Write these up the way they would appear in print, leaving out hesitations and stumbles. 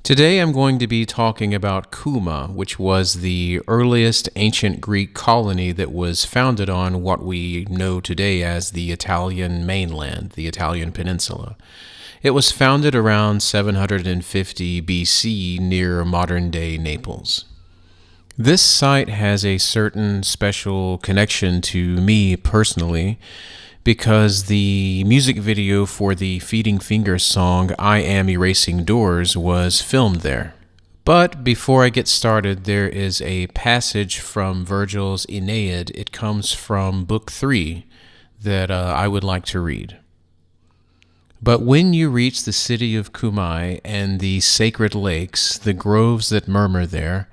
Today I'm going to be talking about Cumae, which was the earliest ancient Greek colony that was founded on what we know today as the Italian mainland, the Italian peninsula. It was founded around 750 BC near modern-day Naples. This site has a certain special connection to me personally because the music video for the Feeding Fingers song I Am Erasing Doors was filmed there. But before I get started, there is a passage from Virgil's Aeneid. It comes from Book 3 that I would like to read. But when you reach the city of Cumae and the sacred lakes, the groves that murmur there,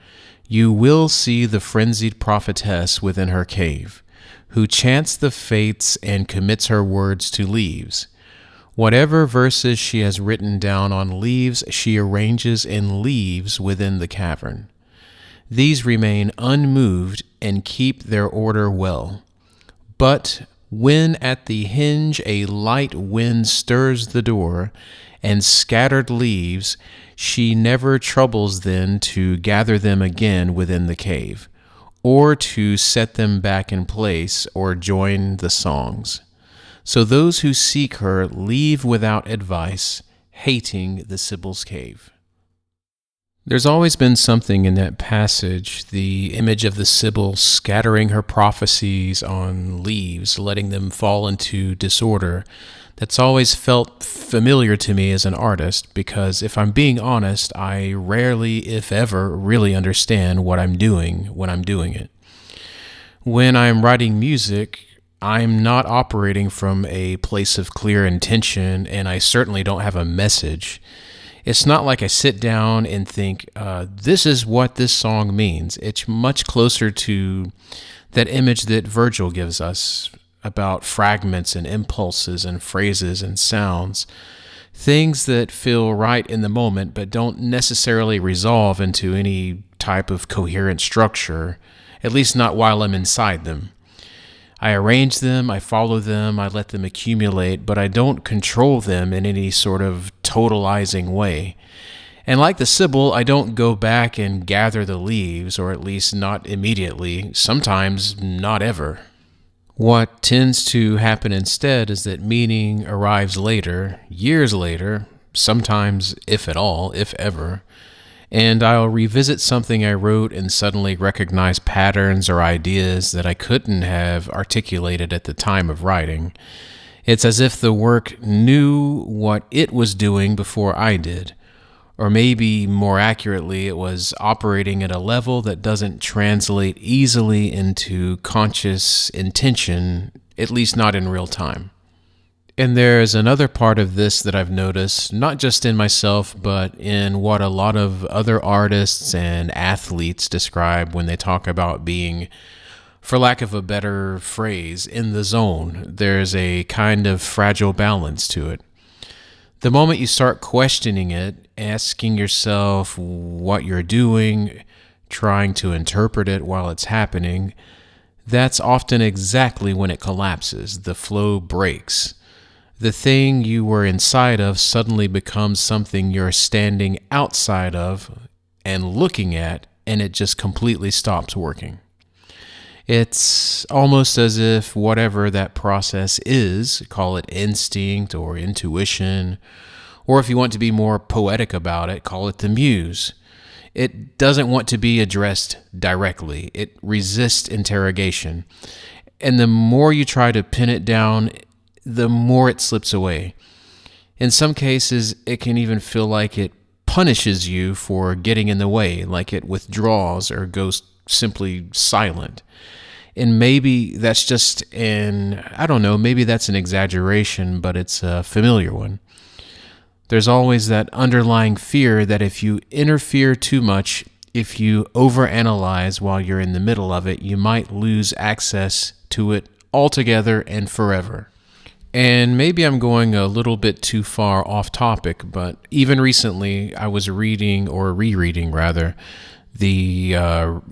you will see the frenzied prophetess within her cave, who chants the fates and commits her words to leaves. Whatever verses she has written down on leaves, she arranges in leaves within the cavern. These remain unmoved and keep their order well. But when at the hinge a light wind stirs the door, and scattered leaves, she never troubles then to gather them again within the cave, or to set them back in place, or join the songs. So those who seek her leave without advice, hating the Sibyl's cave. There's always been something in that passage, the image of the Sibyl scattering her prophecies on leaves, letting them fall into disorder, that's always felt familiar to me as an artist, because if I'm being honest, I rarely, if ever, really understand what I'm doing when I'm doing it. When I'm writing music, I'm not operating from a place of clear intention, and I certainly don't have a message. It's not like I sit down and think, this is what this song means. It's much closer to that image that Virgil gives us about fragments and impulses and phrases and sounds, things that feel right in the moment but don't necessarily resolve into any type of coherent structure, at least not while I'm inside them. I arrange them, I follow them, I let them accumulate, but I don't control them in any sort of totalizing way. And like the Sibyl, I don't go back and gather the leaves, or at least not immediately, sometimes not ever. What tends to happen instead is that meaning arrives later, years later, sometimes if at all, if ever, and I'll revisit something I wrote and suddenly recognize patterns or ideas that I couldn't have articulated at the time of writing. It's as if the work knew what it was doing before I did. Or maybe more accurately, it was operating at a level that doesn't translate easily into conscious intention, at least not in real time. And there's another part of this that I've noticed, not just in myself, but in what a lot of other artists and athletes describe when they talk about being, for lack of a better phrase, in the zone. There's a kind of fragile balance to it. The moment you start questioning it, asking yourself what you're doing, trying to interpret it while it's happening, that's often exactly when it collapses. The flow breaks. The thing you were inside of suddenly becomes something you're standing outside of and looking at, and it just completely stops working. It's almost as if whatever that process is, call it instinct or intuition, or if you want to be more poetic about it, call it the muse. It doesn't want to be addressed directly. It resists interrogation. And the more you try to pin it down, the more it slips away. In some cases, it can even feel like it punishes you for getting in the way, like it withdraws or goes simply silent. And maybe that's just maybe that's an exaggeration, but it's a familiar one. There's always that underlying fear that if you interfere too much, if you overanalyze while you're in the middle of it, you might lose access to it altogether and forever. And maybe I'm going a little bit too far off topic, but even recently I was reading, or rereading rather, The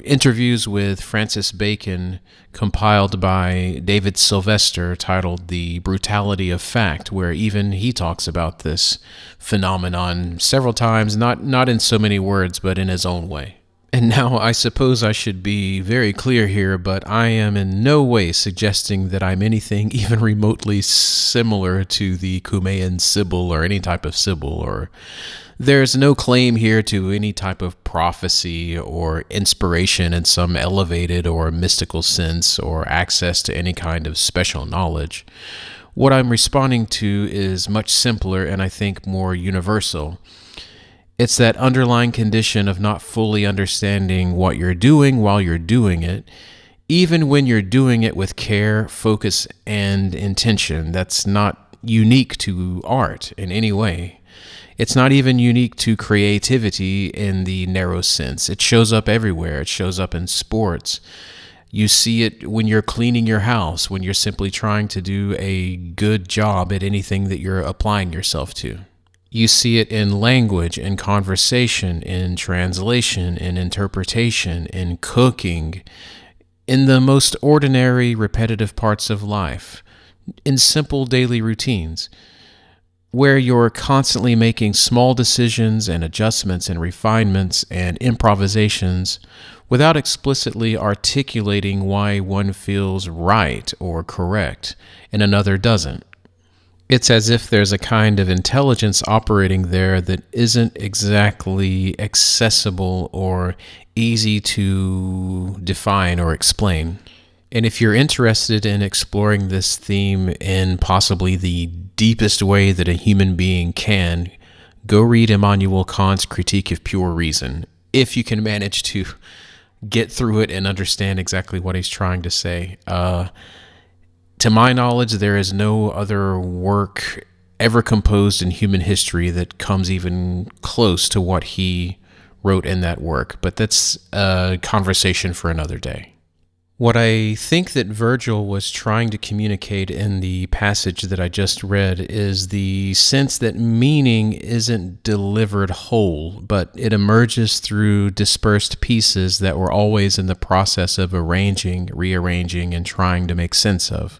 interviews with Francis Bacon, compiled by David Sylvester, titled The Brutality of Fact, where even he talks about this phenomenon several times, not in so many words, but in his own way. And now I suppose I should be very clear here, but I am in no way suggesting that I'm anything even remotely similar to the Cumaean Sibyl or any type of Sibyl, or there's no claim here to any type of prophecy or inspiration in some elevated or mystical sense or access to any kind of special knowledge. What I'm responding to is much simpler and I think more universal. It's that underlying condition of not fully understanding what you're doing while you're doing it, even when you're doing it with care, focus, and intention. That's not unique to art in any way. It's not even unique to creativity in the narrow sense. It shows up everywhere. It shows up in sports. You see it when you're cleaning your house, when you're simply trying to do a good job at anything that you're applying yourself to. You see it in language, in conversation, in translation, in interpretation, in cooking, in the most ordinary, repetitive parts of life, in simple daily routines, where you're constantly making small decisions and adjustments and refinements and improvisations without explicitly articulating why one feels right or correct and another doesn't. It's as if there's a kind of intelligence operating there that isn't exactly accessible or easy to define or explain. And if you're interested in exploring this theme in possibly the deepest way that a human being can, go read Immanuel Kant's Critique of Pure Reason, if you can manage to get through it and understand exactly what he's trying to say. To my knowledge, there is no other work ever composed in human history that comes even close to what he wrote in that work, but that's a conversation for another day. What I think that Virgil was trying to communicate in the passage that I just read is the sense that meaning isn't delivered whole, but it emerges through dispersed pieces that we're always in the process of arranging, rearranging, and trying to make sense of.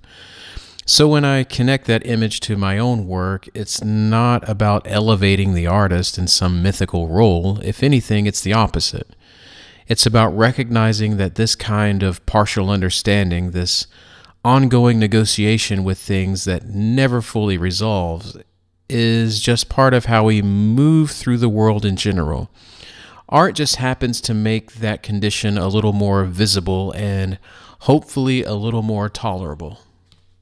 So when I connect that image to my own work, it's not about elevating the artist in some mythical role. If anything, it's the opposite. It's about recognizing that this kind of partial understanding, this ongoing negotiation with things that never fully resolves, is just part of how we move through the world in general. Art just happens to make that condition a little more visible and hopefully a little more tolerable.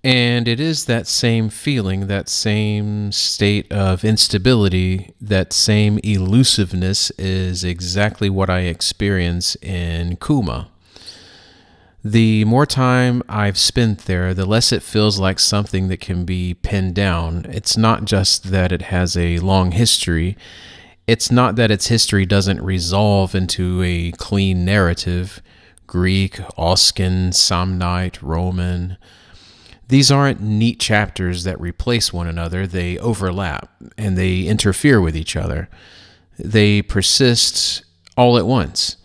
And it is that same feeling, that same state of instability, that same elusiveness is exactly what I experience in Cumae. The more time I've spent there, the less it feels like something that can be pinned down. It's not just that it has a long history. It's not that its history doesn't resolve into a clean narrative, Greek, Oscan, Samnite, Roman. These aren't neat chapters that replace one another. They overlap and they interfere with each other. They persist all at once.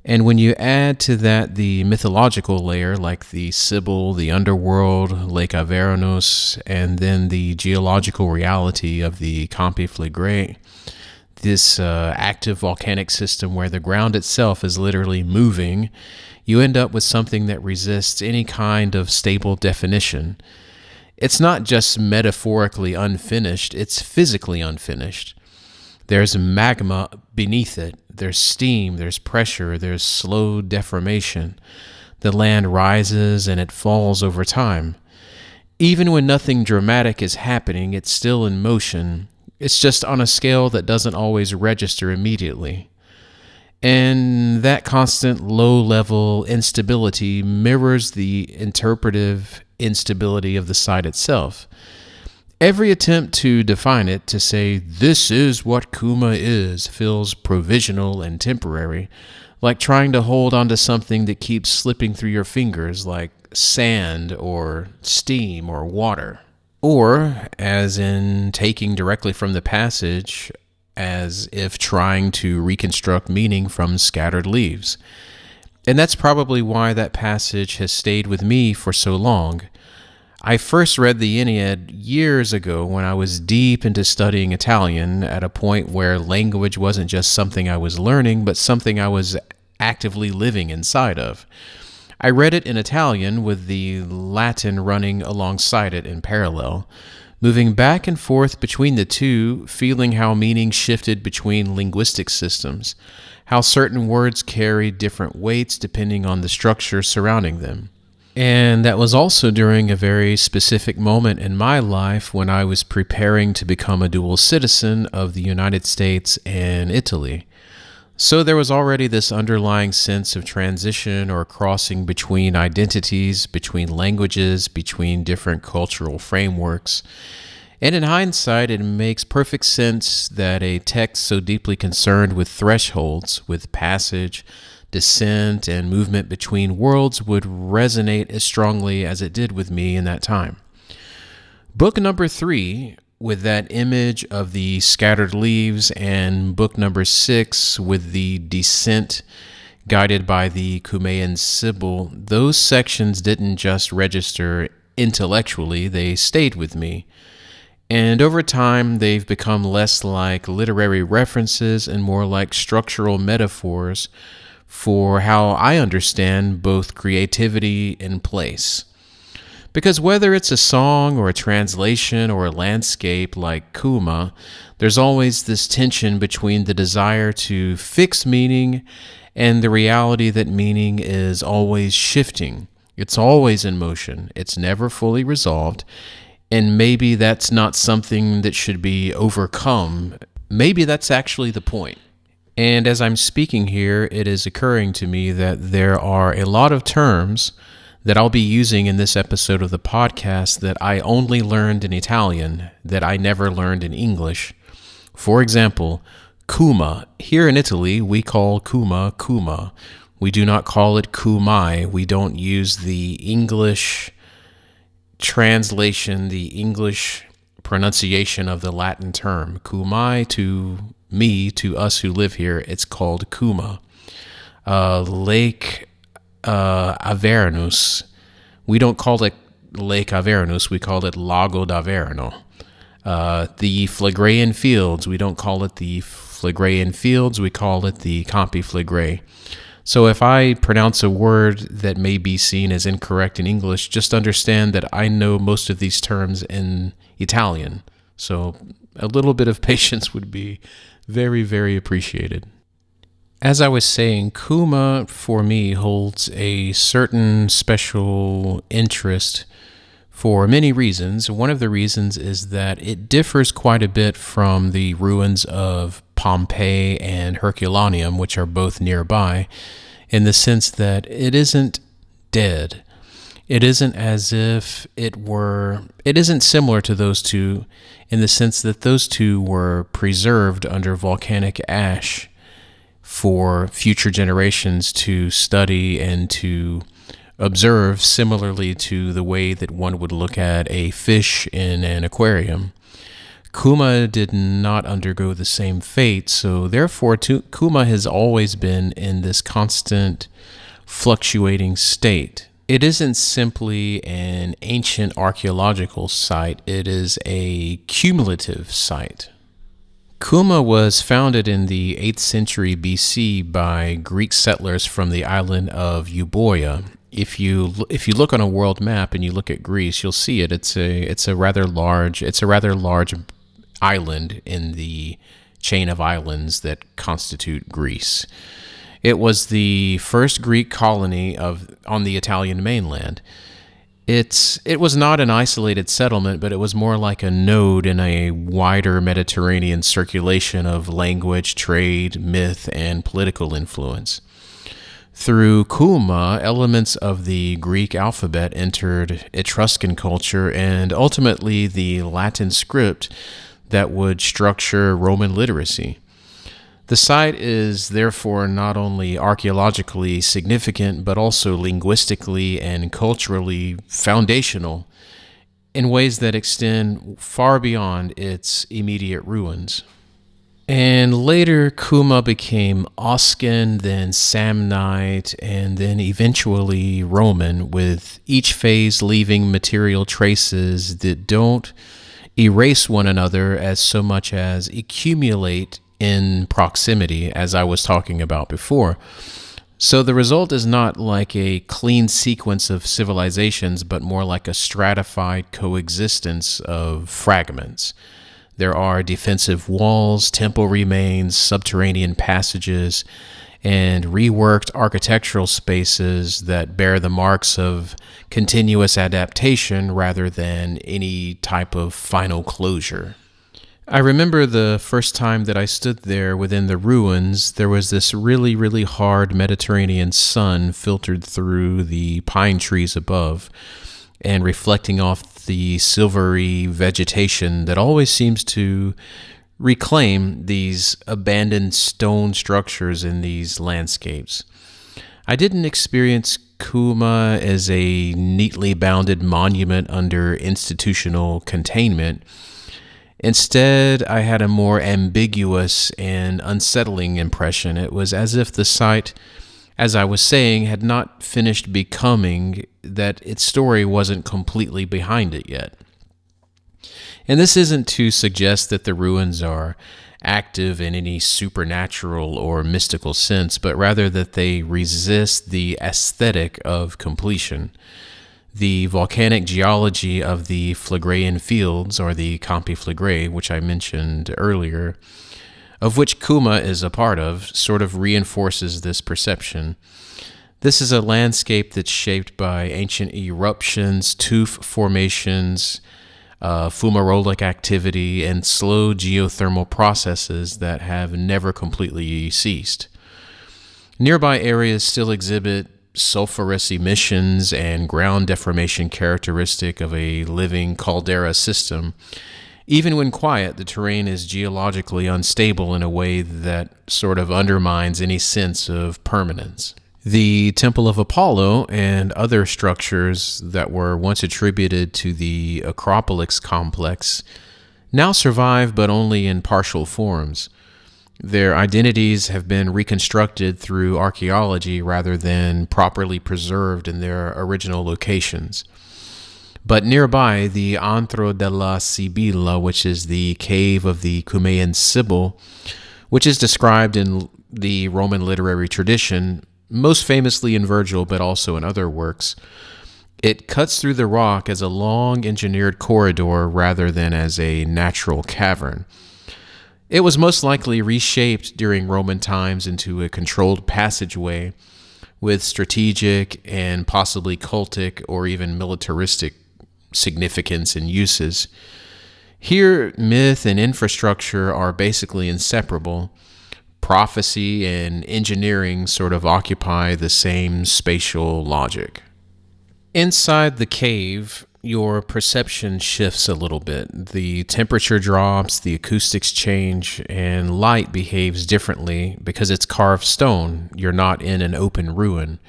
And when you add to that the mythological layer, like the Sibyl, the underworld, Lake Avernus, and then the geological reality of the Campi Phlegrae, this active volcanic system where the ground itself is literally moving, you end up with something that resists any kind of stable definition. It's not just metaphorically unfinished, it's physically unfinished. There's magma beneath it, there's steam, there's pressure, there's slow deformation. The land rises and it falls over time. Even when nothing dramatic is happening, it's still in motion. It's just on a scale that doesn't always register immediately. And that constant low-level instability mirrors the interpretive instability of the site itself. Every attempt to define it, to say, this is what Cumae is, feels provisional and temporary, like trying to hold onto something that keeps slipping through your fingers, like sand or steam or water. Or, as in taking directly from the passage, as if trying to reconstruct meaning from scattered leaves. And that's probably why that passage has stayed with me for so long. I first read the Aeneid years ago when I was deep into studying Italian, at a point where language wasn't just something I was learning, but something I was actively living inside of. I read it in Italian with the Latin running alongside it in parallel, moving back and forth between the two, feeling how meaning shifted between linguistic systems, how certain words carried different weights depending on the structure surrounding them. And that was also during a very specific moment in my life when I was preparing to become a dual citizen of the United States and Italy. So there was already this underlying sense of transition or crossing between identities, between languages, between different cultural frameworks. And in hindsight, it makes perfect sense that a text so deeply concerned with thresholds, with passage, descent, and movement between worlds would resonate as strongly as it did with me in that time. Book number 3, with that image of the scattered leaves, and book number 6 with the descent guided by the Cumaean Sibyl, those sections didn't just register intellectually, they stayed with me. And over time, they've become less like literary references and more like structural metaphors for how I understand both creativity and place. Because whether it's a song or a translation or a landscape like Cumae, there's always this tension between the desire to fix meaning and the reality that meaning is always shifting. It's always in motion. It's never fully resolved. And maybe that's not something that should be overcome. Maybe that's actually the point. And as I'm speaking here, it is occurring to me that there are a lot of terms that I'll be using in this episode of the podcast that I only learned in Italian, that I never learned in English. For example, Cumae. Here in Italy, we call Cumae Cumae. We do not call it Cumae. We don't use the English translation, the English pronunciation of the Latin term. Cumae, to me, to us who live here, it's called Cumae. Lake Avernus, we don't call it Lake Avernus, we call it Lago d'Averno. The Phlegraean Fields, we don't call it the Phlegraean Fields, we call it the Campi Phlegrae. So if I pronounce a word that may be seen as incorrect in English, just understand that I know most of these terms in Italian. So a little bit of patience would be very, very appreciated. As I was saying, Cumae for me holds a certain special interest for many reasons. One of the reasons is that it differs quite a bit from the ruins of Pompeii and Herculaneum, which are both nearby, in the sense that it isn't dead. It isn't as if it isn't similar to those two in the sense that those two were preserved under volcanic ash for future generations to study and to observe, similarly to the way that one would look at a fish in an aquarium. Cumae did not undergo the same fate, so therefore Cumae has always been in this constant fluctuating state. It isn't simply an ancient archaeological site, it is a cumulative site. Cumae was founded in the 8th century BC by Greek settlers from the island of Euboea. If you look on a world map and you look at Greece, you'll see it. It's a rather large island in the chain of islands that constitute Greece. It was the first Greek colony on the Italian mainland. It was not an isolated settlement, but it was more like a node in a wider Mediterranean circulation of language, trade, myth, and political influence. Through Cumae, elements of the Greek alphabet entered Etruscan culture and ultimately the Latin script that would structure Roman literacy. The site is therefore not only archaeologically significant, but also linguistically and culturally foundational in ways that extend far beyond its immediate ruins. And later, Cumae became Oscan, then Samnite, and then eventually Roman, with each phase leaving material traces that don't erase one another as so much as accumulate in proximity, as I was talking about before. So the result is not like a clean sequence of civilizations, but more like a stratified coexistence of fragments. There are defensive walls, temple remains, subterranean passages, and reworked architectural spaces that bear the marks of continuous adaptation rather than any type of final closure. I remember the first time that I stood there within the ruins, there was this really, really hard Mediterranean sun filtered through the pine trees above and reflecting off the silvery vegetation that always seems to reclaim these abandoned stone structures in these landscapes. I didn't experience Cumae as a neatly bounded monument under institutional containment. Instead, I had a more ambiguous and unsettling impression. It was as if the site, as I was saying, had not finished becoming, that its story wasn't completely behind it yet. And this isn't to suggest that the ruins are active in any supernatural or mystical sense, but rather that they resist the aesthetic of completion. The volcanic geology of the Phlegraean Fields, or the Campi Phlegrae, which I mentioned earlier, of which Cumae is a part of, sort of reinforces this perception. This is a landscape that's shaped by ancient eruptions, tuff formations, fumarolic activity, and slow geothermal processes that have never completely ceased. Nearby areas still exhibit sulfurous emissions and ground deformation characteristic of a living caldera system. Even when quiet, the terrain is geologically unstable in a way that sort of undermines any sense of permanence. The Temple of Apollo and other structures that were once attributed to the Acropolis complex now survive, but only in partial forms. Their identities have been reconstructed through archaeology rather than properly preserved in their original locations. But nearby, the Antro della Sibilla, which is the cave of the Cumaean Sibyl, which is described in the Roman literary tradition, most famously in Virgil, but also in other works, it cuts through the rock as a long engineered corridor rather than as a natural cavern. It was most likely reshaped during Roman times into a controlled passageway with strategic and possibly cultic or even militaristic significance and uses. Here, myth and infrastructure are basically inseparable. Prophecy and engineering sort of occupy the same spatial logic. Inside the cave, your perception shifts a little bit. The temperature drops, the acoustics change, and light behaves differently because it's carved stone. You're not in an open ruin.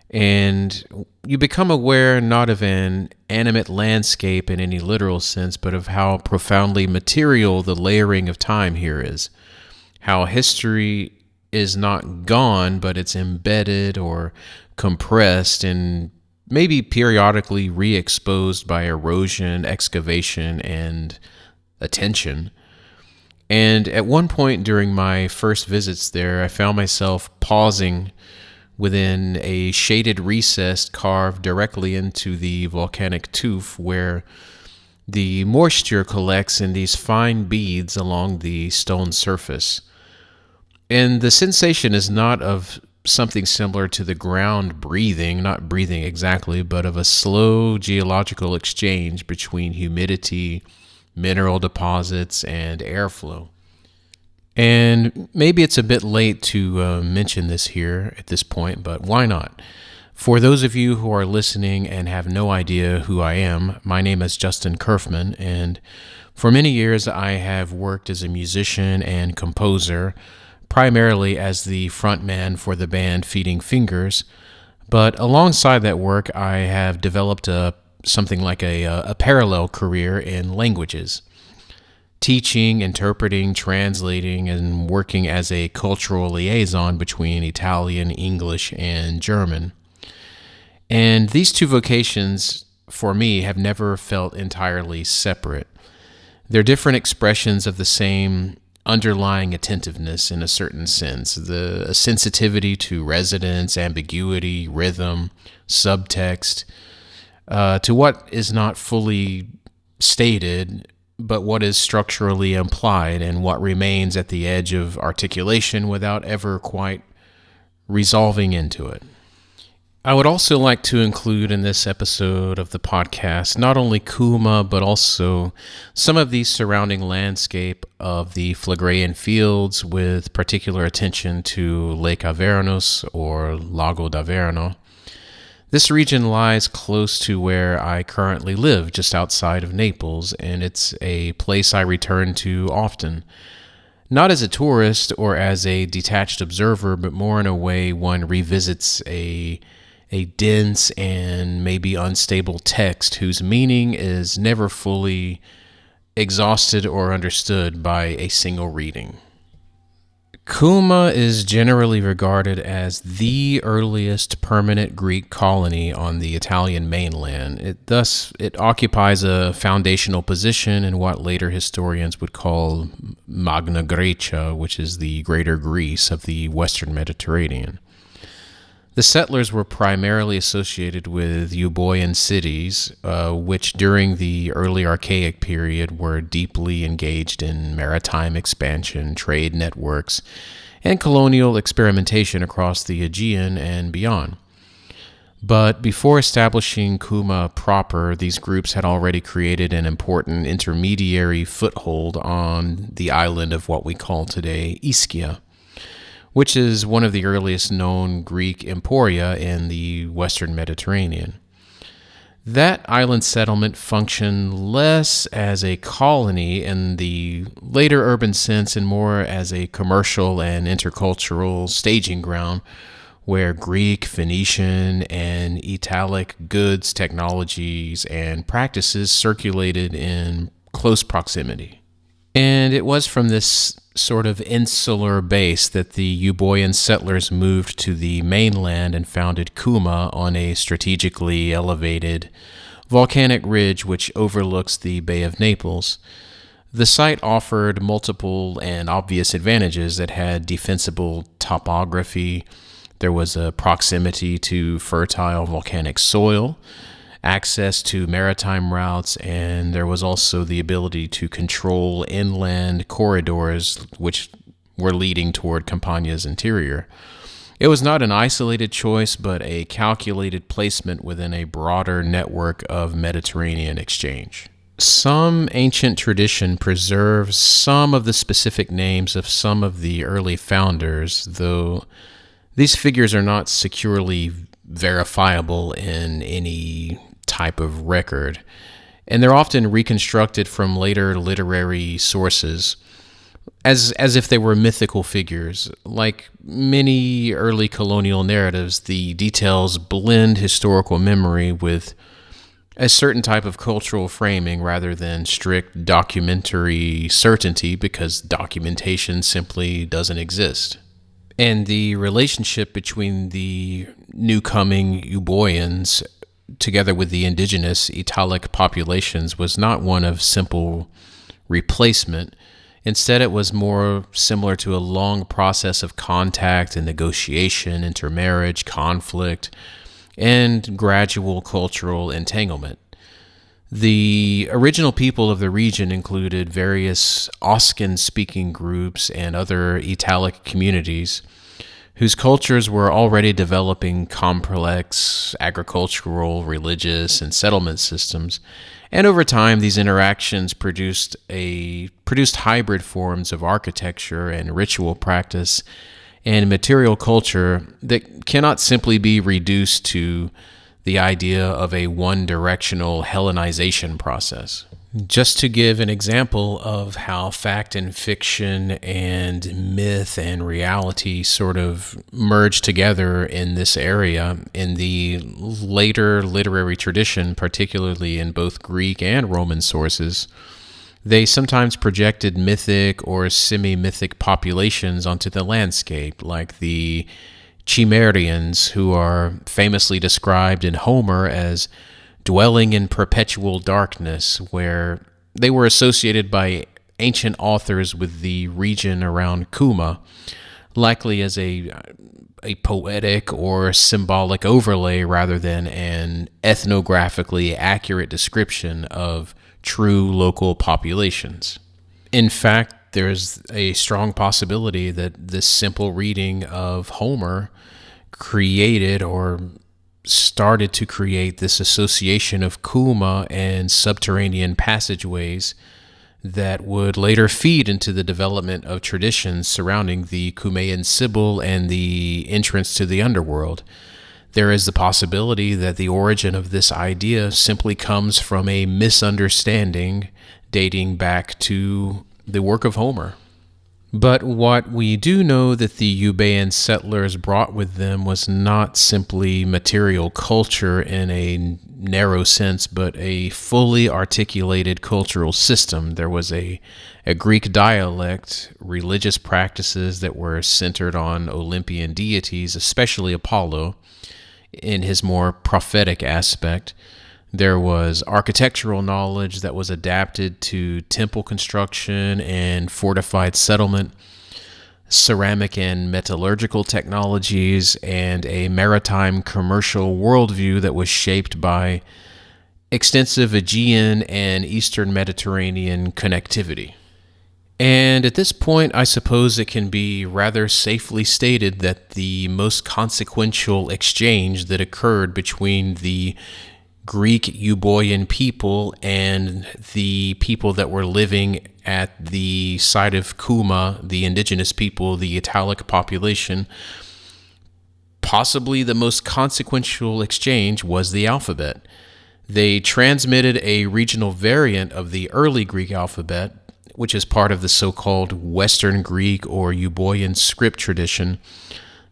And you become aware not of an animate landscape in any literal sense, but of how profoundly material the layering of time here is. How history is not gone, but it's embedded or compressed and maybe periodically re-exposed by erosion, excavation, and attention. And at one point during my first visits there, I found myself pausing within a shaded recess carved directly into the volcanic tuff, where the moisture collects in these fine beads along the stone surface. And the sensation is not of something similar to the ground breathing, not breathing exactly, but of a slow geological exchange between humidity, mineral deposits, and airflow. And maybe it's a bit late to mention this here at this point, but why not? For those of you who are listening and have no idea who I am, my name is Justin Curfman, and for many years I have worked as a musician and composer, primarily as the frontman for the band Feeding Fingers, but alongside that work I have developed something like a parallel career in languages. teaching, interpreting, translating, and working as a cultural liaison between Italian, English, and German. And these two vocations, for me, have never felt entirely separate. They're different expressions of the same underlying attentiveness in a certain sense, the sensitivity to resonance, ambiguity, rhythm, subtext, to what is not fully stated, but what is structurally implied and what remains at the edge of articulation without ever quite resolving into it. I would also like to include in this episode of the podcast not only Cumae, but also some of the surrounding landscape of the Phlegraean Fields, with particular attention to Lake Avernus or Lago d'Averno. This region lies close to where I currently live, just outside of Naples, and it's a place I return to often. Not as a tourist or as a detached observer, but more in a way one revisits a dense and maybe unstable text whose meaning is never fully exhausted or understood by a single reading. Cumae is generally regarded as the earliest permanent Greek colony on the Italian mainland. It occupies a foundational position in what later historians would call Magna Graecia, which is the Greater Greece of the Western Mediterranean. The settlers were primarily associated with Euboean cities, which during the early Archaic period were deeply engaged in maritime expansion, trade networks, and colonial experimentation across the Aegean and beyond. But before establishing Cumae proper, these groups had already created an important intermediary foothold on the island of what we call today Ischia, which is one of the earliest known Greek emporia in the Western Mediterranean. That island settlement functioned less as a colony in the later urban sense and more as a commercial and intercultural staging ground where Greek, Phoenician, and Italic goods, technologies, and practices circulated in close proximity. And it was from this sort of insular base that the Euboean settlers moved to the mainland and founded Cumae on a strategically elevated volcanic ridge which overlooks the Bay of Naples. The site offered multiple and obvious advantages. It had defensible topography, there was a proximity to fertile volcanic soil, access to maritime routes, and there was also the ability to control inland corridors which were leading toward Campania's interior. It was not an isolated choice, but a calculated placement within a broader network of Mediterranean exchange. Some ancient tradition preserves some of the specific names of some of the early founders, though these figures are not securely verifiable in any type of record, and they're often reconstructed from later literary sources as if they were mythical figures. Like many early colonial narratives, the details blend historical memory with a certain type of cultural framing rather than strict documentary certainty, because documentation simply doesn't exist. And the relationship between the new-coming Euboeans together with the indigenous Italic populations was not one of simple replacement. Instead, it was more similar to a long process of contact and negotiation, intermarriage, conflict, and gradual cultural entanglement. The original people of the region included various Oscan-speaking groups and other Italic communities whose cultures were already developing complex agricultural, religious, and settlement systems. And over time, these interactions produced hybrid forms of architecture and ritual practice and material culture that cannot simply be reduced to the idea of a one-directional Hellenization process. Just to give an example of how fact and fiction and myth and reality sort of merge together in this area, in the later literary tradition, particularly in both Greek and Roman sources, They sometimes projected mythic or semi-mythic populations onto the landscape, like the Cimmerians, who are famously described in Homer as dwelling in perpetual darkness, where they were associated by ancient authors with the region around Cumae, likely as a poetic or symbolic overlay rather than an ethnographically accurate description of true local populations. In fact, there's a strong possibility that this simple reading of Homer created or started to create this association of Cumae and subterranean passageways that would later feed into the development of traditions surrounding the Cumaean Sibyl and the entrance to the underworld. There is the possibility that the origin of this idea simply comes from a misunderstanding dating back to the work of Homer. But what we do know that the Euboean settlers brought with them was not simply material culture in a narrow sense, but a fully articulated cultural system. There was a Greek dialect, religious practices that were centered on Olympian deities, especially Apollo, in his more prophetic aspect. There was architectural knowledge that was adapted to temple construction and fortified settlement, ceramic and metallurgical technologies, and a maritime commercial worldview that was shaped by extensive Aegean and Eastern Mediterranean connectivity. And at this point, I suppose it can be rather safely stated that the most consequential exchange that occurred between the Greek Euboean people and the people that were living at the site of Cumae, the indigenous people, the Italic population, possibly the most consequential exchange was the alphabet. They transmitted a regional variant of the early Greek alphabet, which is part of the so-called Western Greek or Euboean script tradition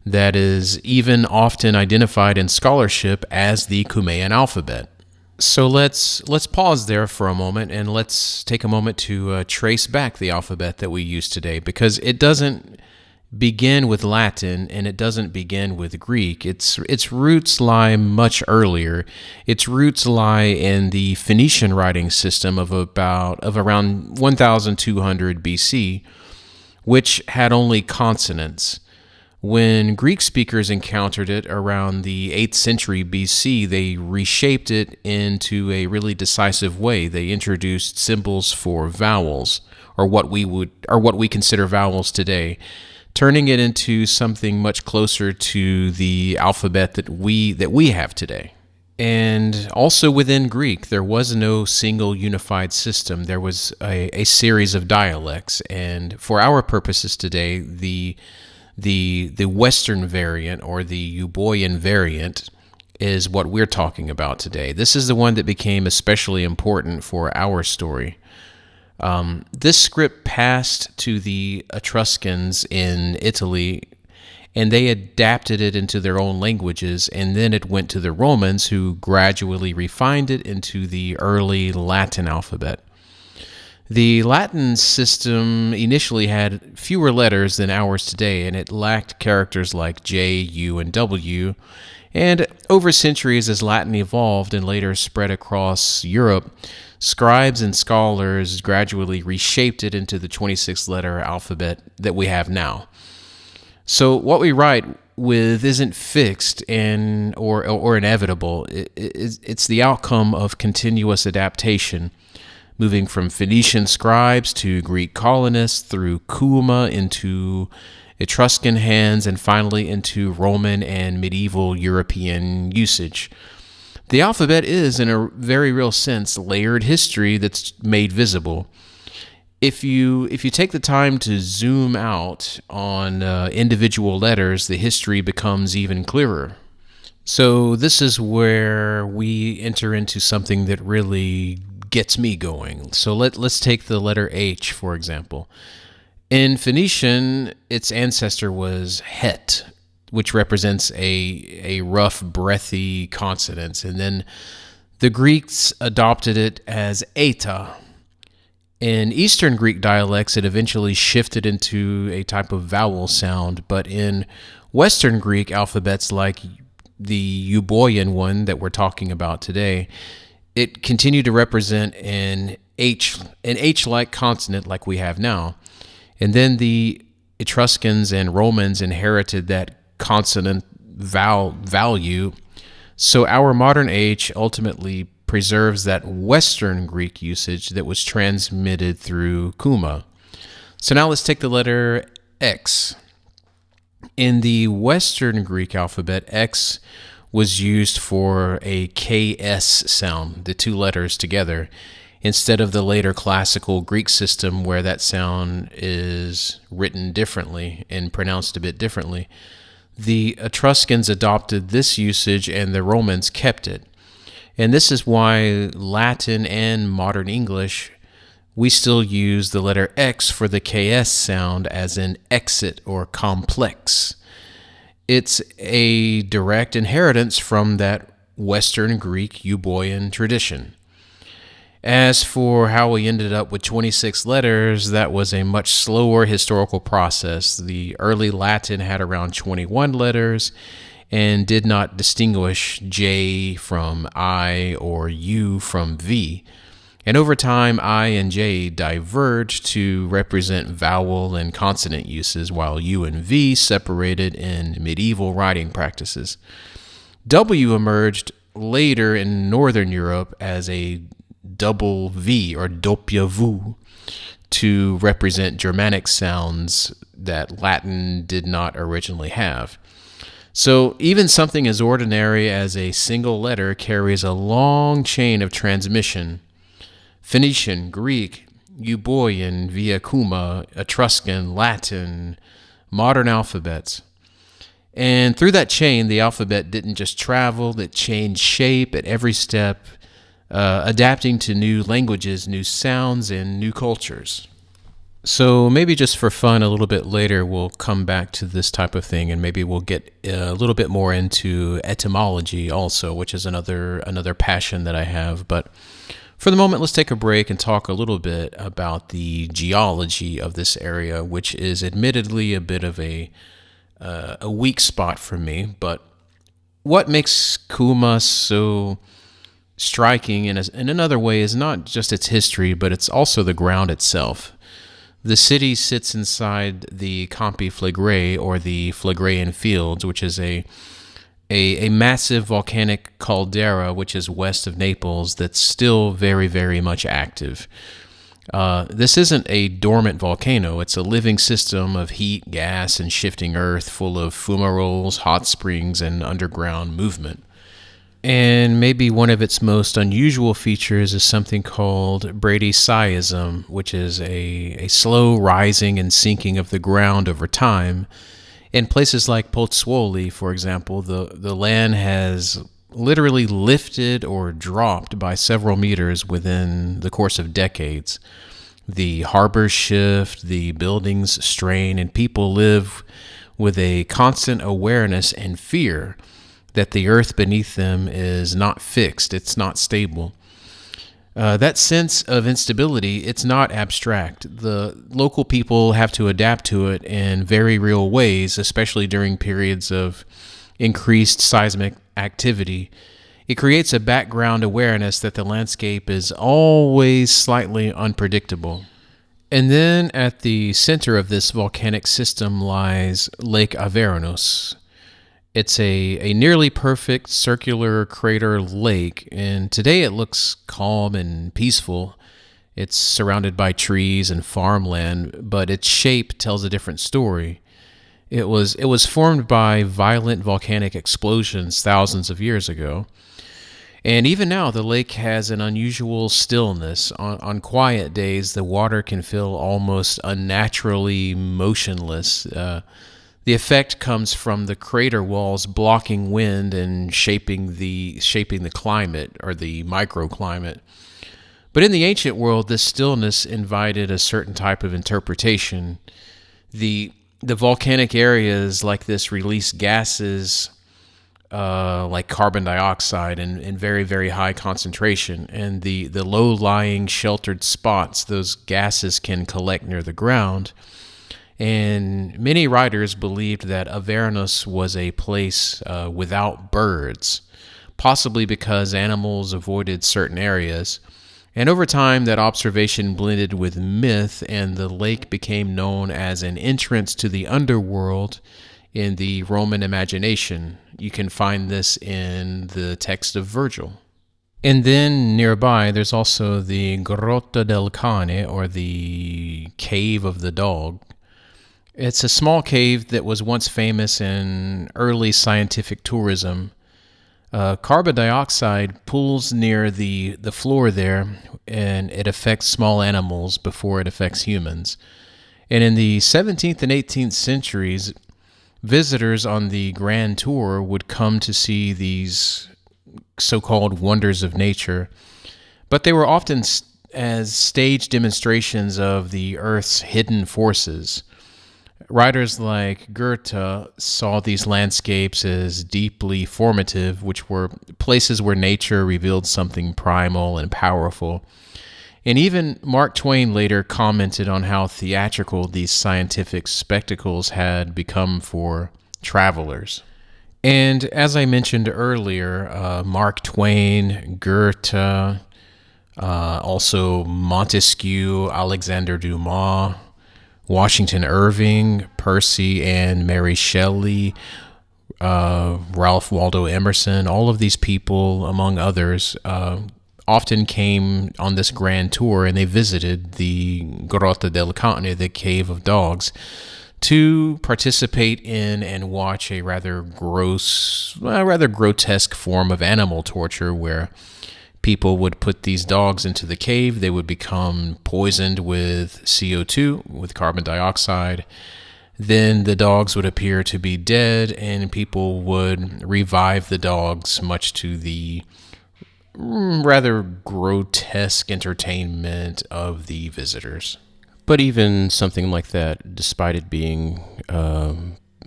that is even often identified in scholarship as the Cumaean alphabet. So let's pause there for a moment and let's take a moment to trace back the alphabet that we use today, because it doesn't begin with Latin and it doesn't begin with Greek. Its roots lie much earlier. Its roots lie in the Phoenician writing system of around 1200 BC, which had only consonants. When Greek speakers encountered it around the 8th century BC, they reshaped it into a really decisive way. They introduced symbols for vowels, or what we consider vowels today, turning it into something much closer to the alphabet that we have today. And also within Greek, there was no single unified system. There was a series of dialects, and for our purposes today, the Western variant or the Euboean variant is what we're talking about today. This is the one that became especially important for our story. This script passed to the Etruscans in Italy, and they adapted it into their own languages, and then it went to the Romans, who gradually refined it into the early Latin alphabet. The Latin system initially had fewer letters than ours today, and it lacked characters like J, U, and W. And over centuries, as Latin evolved and later spread across Europe, scribes and scholars gradually reshaped it into the 26-letter alphabet that we have now. So what we write with isn't fixed or inevitable. It's the outcome of continuous adaptation, moving from Phoenician scribes to Greek colonists, through Cumae into Etruscan hands, and finally into Roman and medieval European usage. The alphabet is, in a very real sense, layered history that's made visible. If you take the time to zoom out on individual letters, the history becomes even clearer. So this is where we enter into something that really gets me going. So let's take the letter H, for example. In Phoenician, its ancestor was Het, which represents a rough, breathy consonant. And then the Greeks adopted it as Eta. In Eastern Greek dialects, it eventually shifted into a type of vowel sound, but in Western Greek alphabets like the Euboean one that we're talking about today, it continued to represent an H-like consonant like we have now. And then the Etruscans and Romans inherited that consonant value. So our modern H ultimately preserves that Western Greek usage that was transmitted through Cumae. So now let's take the letter X. In the Western Greek alphabet, X was used for a KS sound, the two letters together, instead of the later classical Greek system where that sound is written differently and pronounced a bit differently. The Etruscans adopted this usage and the Romans kept it. And this is why Latin and modern English, we still use the letter X for the KS sound as in exit or complex. It's a direct inheritance from that Western Greek Euboean tradition. As for how we ended up with 26 letters, that was a much slower historical process. The early Latin had around 21 letters and did not distinguish J from I or U from V. And over time, I and J diverged to represent vowel and consonant uses, while U and V separated in medieval writing practices. W emerged later in Northern Europe as a double V or doppia vu to represent Germanic sounds that Latin did not originally have. So even something as ordinary as a single letter carries a long chain of transmission. Phoenician, Greek, Euboean, via Cumae, Etruscan, Latin, modern alphabets. And through that chain, the alphabet didn't just travel, it changed shape at every step, adapting to new languages, new sounds, and new cultures. So maybe just for fun, a little bit later, we'll come back to this type of thing, and maybe we'll get a little bit more into etymology also, which is another passion that I have. But for the moment, let's take a break and talk a little bit about the geology of this area, which is admittedly a bit of a weak spot for me. But what makes Cumae so striking in another way is not just its history, but it's also the ground itself. The city sits inside the Campi Phlegrae, or the Phlegraean Fields, which is a massive volcanic caldera, which is west of Naples, that's still very, very much active. This isn't a dormant volcano. It's a living system of heat, gas, and shifting earth full of fumaroles, hot springs, and underground movement. And maybe one of its most unusual features is something called bradyseism, which is a slow rising and sinking of the ground over time. In places like Pozzuoli, for example, the land has literally lifted or dropped by several meters within the course of decades. The harbors shift, the buildings strain, and people live with a constant awareness and fear that the earth beneath them is not fixed, it's not stable. That sense of instability, it's not abstract. The local people have to adapt to it in very real ways, especially during periods of increased seismic activity. It creates a background awareness that the landscape is always slightly unpredictable. And then at the center of this volcanic system lies Lake Avernus. It's a nearly perfect circular crater lake, and today it looks calm and peaceful. It's surrounded by trees and farmland, but its shape tells a different story. It was formed by violent volcanic explosions thousands of years ago. And even now, the lake has an unusual stillness. On quiet days, the water can feel almost unnaturally motionless. The effect comes from the crater walls blocking wind and shaping the climate, or the microclimate. But in the ancient world, this stillness invited a certain type of interpretation. The volcanic areas like this release gases like carbon dioxide in very, very high concentration. And the low-lying sheltered spots, those gases can collect near the ground. And many writers believed that Avernus was a place without birds, possibly because animals avoided certain areas. And over time, that observation blended with myth, and the lake became known as an entrance to the underworld in the Roman imagination. You can find this in the text of Virgil. And then nearby, there's also the Grotta del Cane, or the Cave of the Dog. It's a small cave that was once famous in early scientific tourism. Carbon dioxide pools near the floor there, and it affects small animals before it affects humans. And in the 17th and 18th centuries, visitors on the Grand Tour would come to see these so-called wonders of nature, but they were often as stage demonstrations of the Earth's hidden forces. Writers like Goethe saw these landscapes as deeply formative, which were places where nature revealed something primal and powerful. And even Mark Twain later commented on how theatrical these scientific spectacles had become for travelers. And as I mentioned earlier, Mark Twain, Goethe, also Montesquieu, Alexander Dumas, Washington Irving, Percy and Mary Shelley, Ralph Waldo Emerson, all of these people, among others, often came on this grand tour, and they visited the Grotta del Cane, the Cave of Dogs, to participate in and watch a rather grotesque form of animal torture, where people would put these dogs into the cave. They would become poisoned with CO2, with carbon dioxide. Then the dogs would appear to be dead, and people would revive the dogs, much to the rather grotesque entertainment of the visitors. But even something like that, despite it being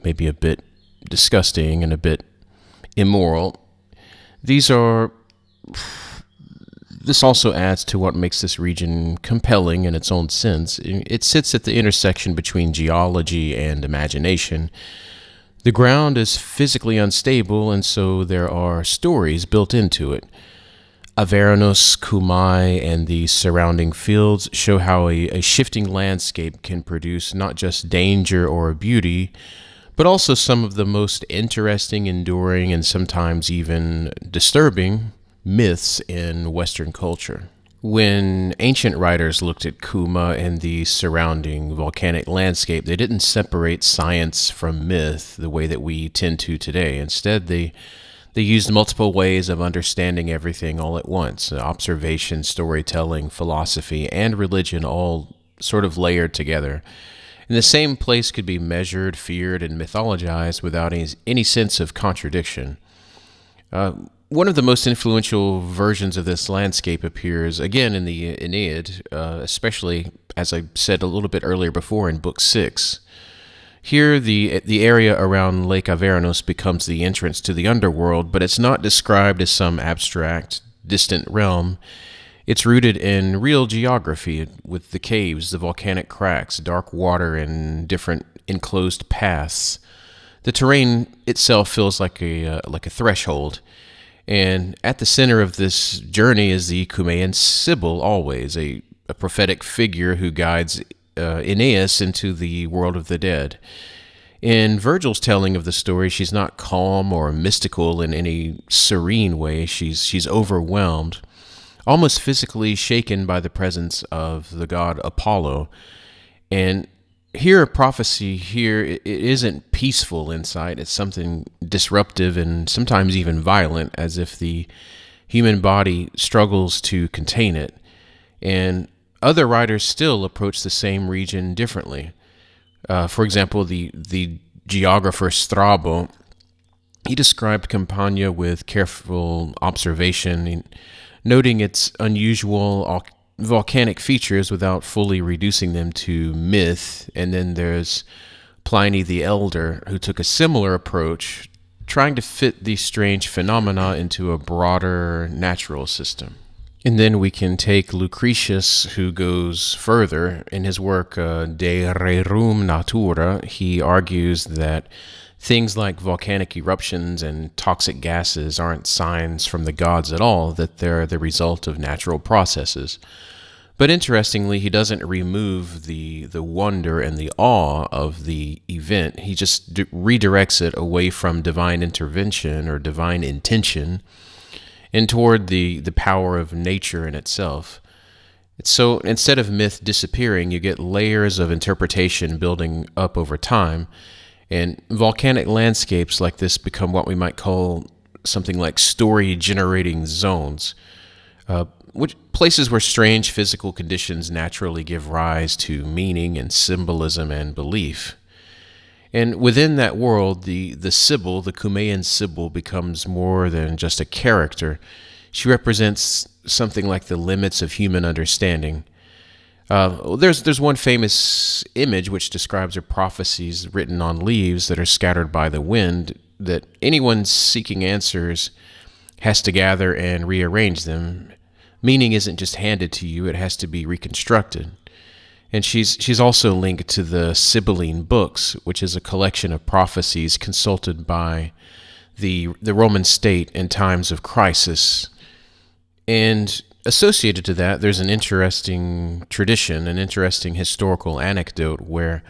maybe a bit disgusting and a bit immoral, this also adds to what makes this region compelling in its own sense. It sits at the intersection between geology and imagination. The ground is physically unstable, and so there are stories built into it. Avernus, Cumae, and the surrounding fields show how a shifting landscape can produce not just danger or beauty, but also some of the most interesting, enduring, and sometimes even disturbing myths in Western culture. When ancient writers looked at Cumae and the surrounding volcanic landscape, they didn't separate science from myth the way that we tend to today. Instead, they used multiple ways of understanding everything all at once: observation, storytelling, philosophy, and religion, all sort of layered together. And the same place could be measured, feared, and mythologized without any sense of contradiction. One of the most influential versions of this landscape appears again in the Aeneid, especially, as I said a little bit earlier before, in Book 6. Here, the area around Lake Avernus becomes the entrance to the underworld, but it's not described as some abstract, distant realm. It's rooted in real geography, with the caves, the volcanic cracks, dark water, and different enclosed paths. The terrain itself feels like a threshold. And at the center of this journey is the Cumaean Sibyl, always a prophetic figure who guides Aeneas into the world of the dead. In Virgil's telling of the story, she's not calm or mystical in any serene way. She's overwhelmed, almost physically shaken by the presence of the god Apollo. And here, prophecy here, it isn't peaceful insight. It's something disruptive and sometimes even violent, as if the human body struggles to contain it. And other writers still approach the same region differently. For example, the geographer Strabo, he described Campania with careful observation, noting its unusual volcanic features without fully reducing them to myth. And then there's Pliny the Elder, who took a similar approach trying to fit these strange phenomena into a broader natural system. And then we can take Lucretius, who goes further. In his work, De Rerum Natura, he argues that things like volcanic eruptions and toxic gases aren't signs from the gods at all, that they're the result of natural processes. But interestingly, he doesn't remove the wonder and the awe of the event. He just redirects it away from divine intervention or divine intention and toward the power of nature in itself. So instead of myth disappearing, you get layers of interpretation building up over time. And volcanic landscapes like this become what we might call something like story-generating zones, which places where strange physical conditions naturally give rise to meaning and symbolism and belief. And within that world, the Sibyl, the Cumaean Sibyl, becomes more than just a character. She represents something like the limits of human understanding. There's one famous image which describes her prophecies written on leaves that are scattered by the wind, that anyone seeking answers has to gather and rearrange them. Meaning isn't just handed to you, it has to be reconstructed. And she's also linked to the Sibylline books, which is a collection of prophecies consulted by the Roman state in times of crisis. And associated to that, there's an interesting tradition, an interesting historical anecdote where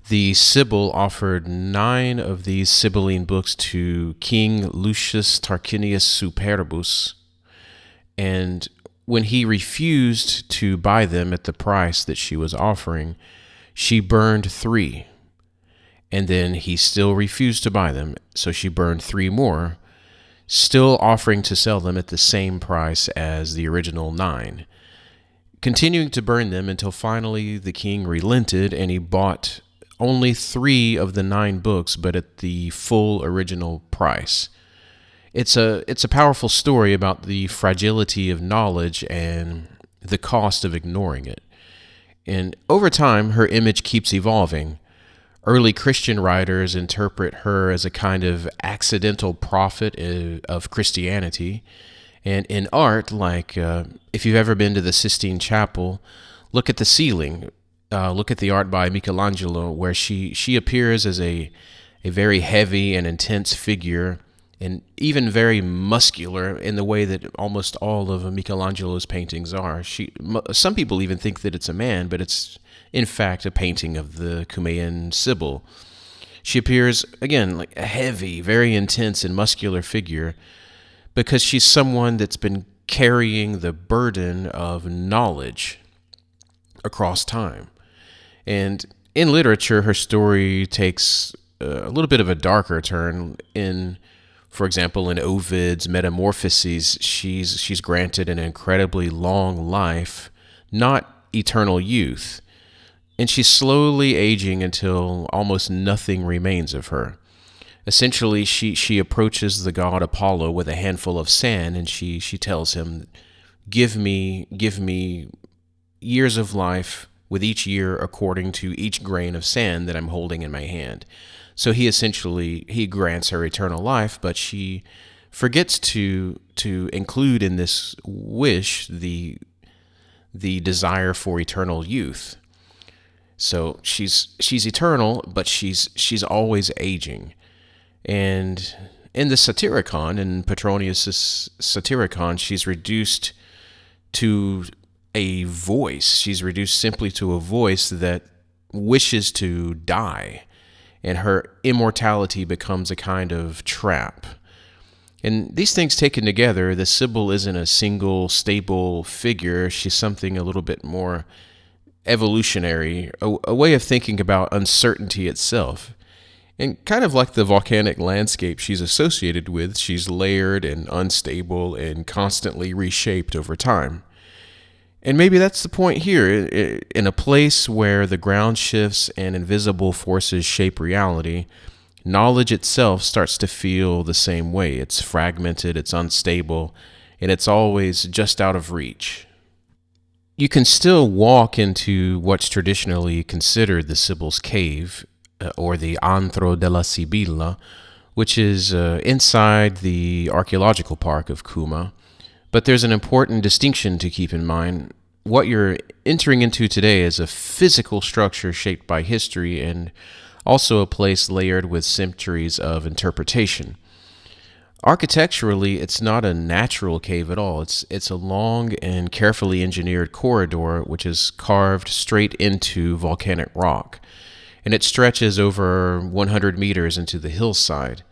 the Sibyl offered 9 of these Sibylline books to King Lucius Tarquinius Superbus, and when he refused to buy them at the price that she was offering, she burned 3. And then he still refused to buy them, so she burned 3 more, still offering to sell them at the same price as the original 9, continuing to burn them until finally the king relented and he bought only 3 of the 9 books, but at the full original price. It's a powerful story about the fragility of knowledge and the cost of ignoring it. And over time, her image keeps evolving. Early Christian writers interpret her as a kind of accidental prophet of Christianity. And in art, like if you've ever been to the Sistine Chapel, look at the ceiling. Look at the art by Michelangelo, where she appears as a very heavy and intense figure, and even very muscular in the way that almost all of Michelangelo's paintings are. Some people even think that it's a man, but it's in fact a painting of the Cumaean Sibyl. She appears, again, like a heavy, very intense and muscular figure because she's someone that's been carrying the burden of knowledge across time. And in literature, her story takes a little bit of a darker turn. For example, in Ovid's Metamorphoses, she's granted an incredibly long life, not eternal youth, and she's slowly aging until almost nothing remains of her. Essentially, she approaches the god Apollo with a handful of sand, and she tells him, give me years of life with each year according to each grain of sand that I'm holding in my hand. So he grants her eternal life, but she forgets to include in this wish the desire for eternal youth. So she's eternal, but she's always aging. And in the Satyricon, in Petronius' Satyricon, she's reduced to a voice. She's reduced simply to a voice that wishes to die. And her immortality becomes a kind of trap. And these things taken together, the Sibyl isn't a single, stable figure. She's something a little bit more evolutionary, a way of thinking about uncertainty itself. And kind of like the volcanic landscape she's associated with, she's layered and unstable and constantly reshaped over time. And maybe that's the point here. In a place where the ground shifts and invisible forces shape reality, knowledge itself starts to feel the same way. It's fragmented, it's unstable, and it's always just out of reach. You can still walk into what's traditionally considered the Sibyl's cave, or the Antro della Sibilla, which is inside the archaeological park of Cumae. But there's an important distinction to keep in mind. What you're entering into today is a physical structure shaped by history and also a place layered with centuries of interpretation. Architecturally, it's not a natural cave at all. It's a long and carefully engineered corridor which is carved straight into volcanic rock, and it stretches over 100 meters into the hillside.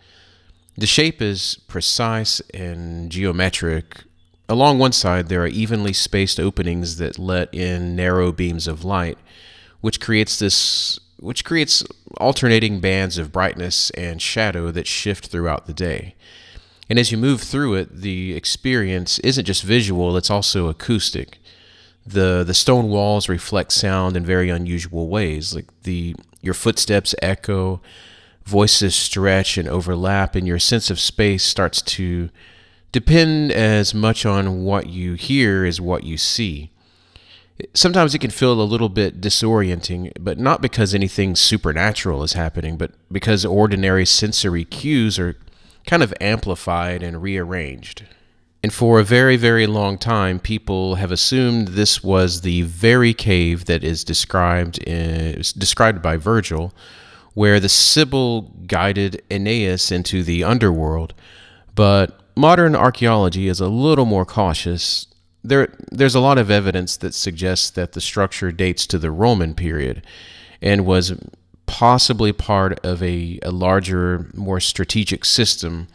The shape is precise and geometric. Along one side, there are evenly spaced openings that let in narrow beams of light, which creates alternating bands of brightness and shadow that shift throughout the day. And as you move through it, the experience isn't just visual, it's also acoustic. The stone walls reflect sound in very unusual ways, like your footsteps echo, voices stretch and overlap, and your sense of space starts to depend as much on what you hear as what you see. Sometimes it can feel a little bit disorienting, but not because anything supernatural is happening, but because ordinary sensory cues are kind of amplified and rearranged. And for a very, very long time, people have assumed this was the very cave that is described by Virgil, where the Sibyl guided Aeneas into the underworld. But modern archaeology is a little more cautious. There's a lot of evidence that suggests that the structure dates to the Roman period and was possibly part of a larger, more strategic system,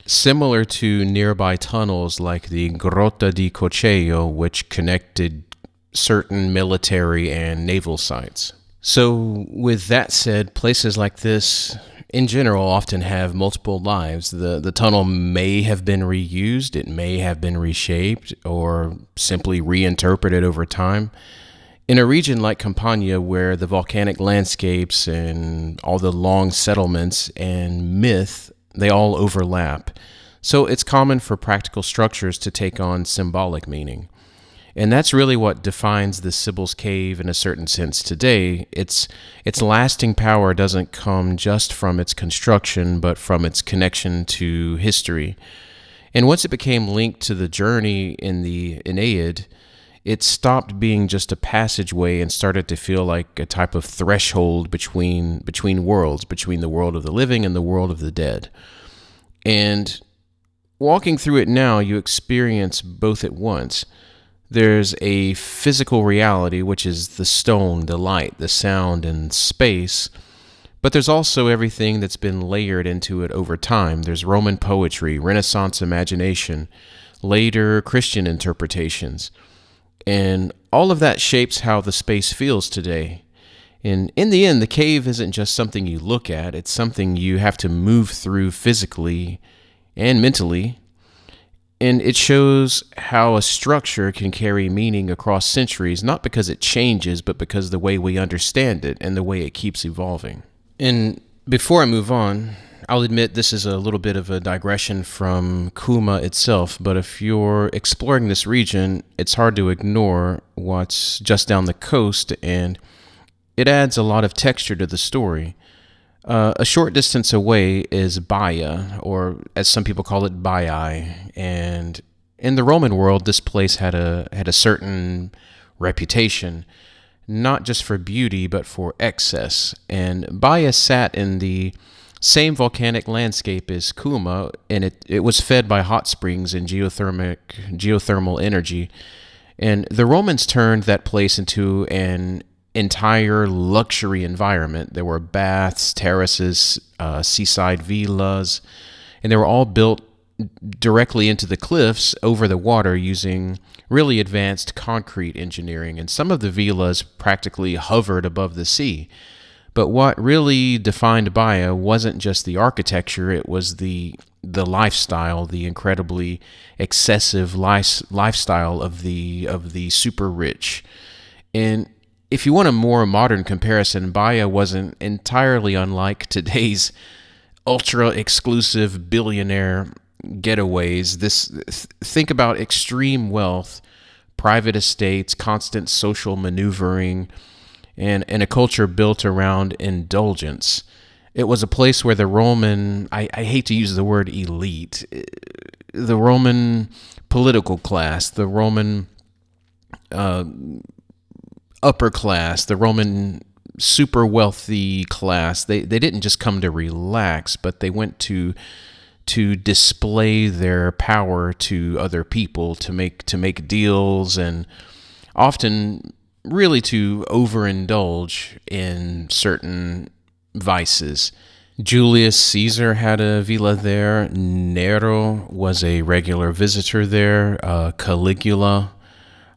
similar to nearby tunnels like the Grotta di Cumae, which connected certain military and naval sites. So with that said, places like this in general often have multiple lives. The tunnel may have been reused, it may have been reshaped, or simply reinterpreted over time. In a region like Campania, where the volcanic landscapes and all the long settlements and myth, they all overlap. So it's common for practical structures to take on symbolic meaning. And that's really what defines the Sibyl's Cave in a certain sense today. Its lasting power doesn't come just from its construction, but from its connection to history. And once it became linked to the journey in the Aeneid, it stopped being just a passageway and started to feel like a type of threshold between worlds, between the world of the living and the world of the dead. And walking through it now, you experience both at once. There's a physical reality, which is the stone, the light, the sound, and space. But there's also everything that's been layered into it over time. There's Roman poetry, Renaissance imagination, later Christian interpretations. And all of that shapes how the space feels today. And in the end, the cave isn't just something you look at. It's something you have to move through physically and mentally. And it shows how a structure can carry meaning across centuries, not because it changes, but because the way we understand it and the way it keeps evolving. And before I move on, I'll admit this is a little bit of a digression from Cumae itself, but if you're exploring this region, it's hard to ignore what's just down the coast, and it adds a lot of texture to the story. A short distance away is Baia, or as some people call it, Baiae, and in the Roman world, this place had a certain reputation, not just for beauty, but for excess. And Baia sat in the same volcanic landscape as Cumae, and it was fed by hot springs and geothermal energy. And the Romans turned that place into an entire luxury environment. There were baths, terraces, seaside villas, and they were all built directly into the cliffs over the water using really advanced concrete engineering. And some of the villas practically hovered above the sea. But what really defined Baia wasn't just the architecture, it was the lifestyle, the incredibly excessive lifestyle of the super rich. And if you want a more modern comparison, Baia wasn't entirely unlike today's ultra-exclusive billionaire getaways. Think about extreme wealth, private estates, constant social maneuvering, and a culture built around indulgence. It was a place where the Roman, I hate to use the word elite, the Roman political class, the Roman upper class, the Roman super wealthy class, they didn't just come to relax, but they went to display their power to other people, to make deals, and often really to overindulge in certain vices. Julius Caesar had a villa there. Nero was a regular visitor there. Caligula.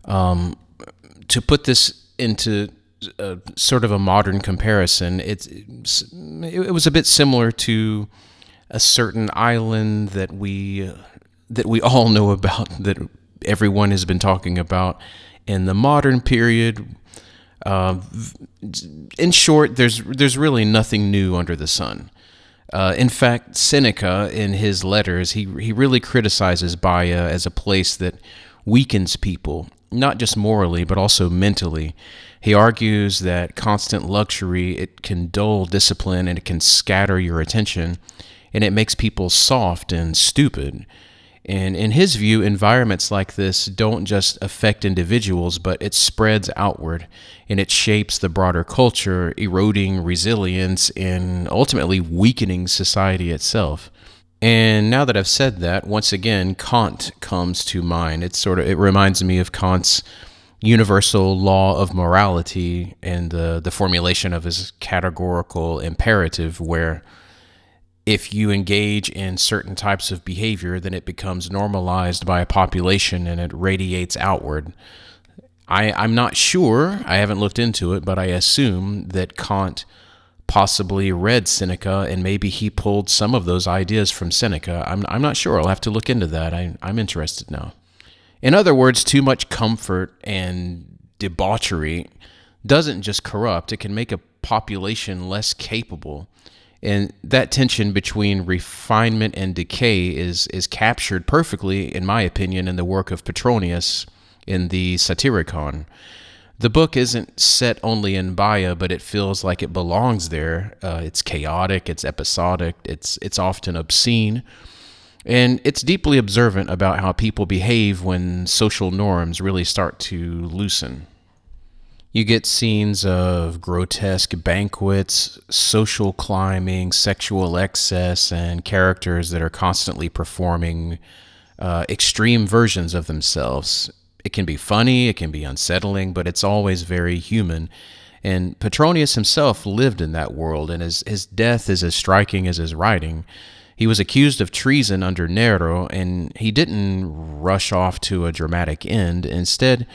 To put this into sort of a modern comparison, it was a bit similar to a certain island that we all know about, that everyone has been talking about in the modern period. In short, there's really nothing new under the sun. In fact, Seneca, in his letters, he really criticizes Baia as a place that weakens people, not just morally, but also mentally. He argues that constant luxury, it can dull discipline and it can scatter your attention, and it makes people soft and stupid. And in his view, environments like this don't just affect individuals, but it spreads outward, and it shapes the broader culture, eroding resilience and ultimately weakening society itself. And now that I've said that, once again, Kant comes to mind. It reminds me of Kant's universal law of morality and the formulation of his categorical imperative, where if you engage in certain types of behavior, then it becomes normalized by a population and it radiates outward. I'm not sure, I haven't looked into it, but I assume that Kant possibly read Seneca and maybe he pulled some of those ideas from Seneca. I'm not sure. I'll have to look into that. I'm interested now. In other words, too much comfort and debauchery doesn't just corrupt, it can make a population less capable. And that tension between refinement and decay is captured perfectly, in my opinion, in the work of Petronius in the Satyricon. The book isn't set only in Baia, but it feels like it belongs there. It's chaotic, it's episodic, it's often obscene, and it's deeply observant about how people behave when social norms really start to loosen. You get scenes of grotesque banquets, social climbing, sexual excess, and characters that are constantly performing extreme versions of themselves. It can be funny, it can be unsettling, but it's always very human. And Petronius himself lived in that world, and his death is as striking as his writing. He was accused of treason under Nero, and he didn't rush off to a dramatic end. Instead,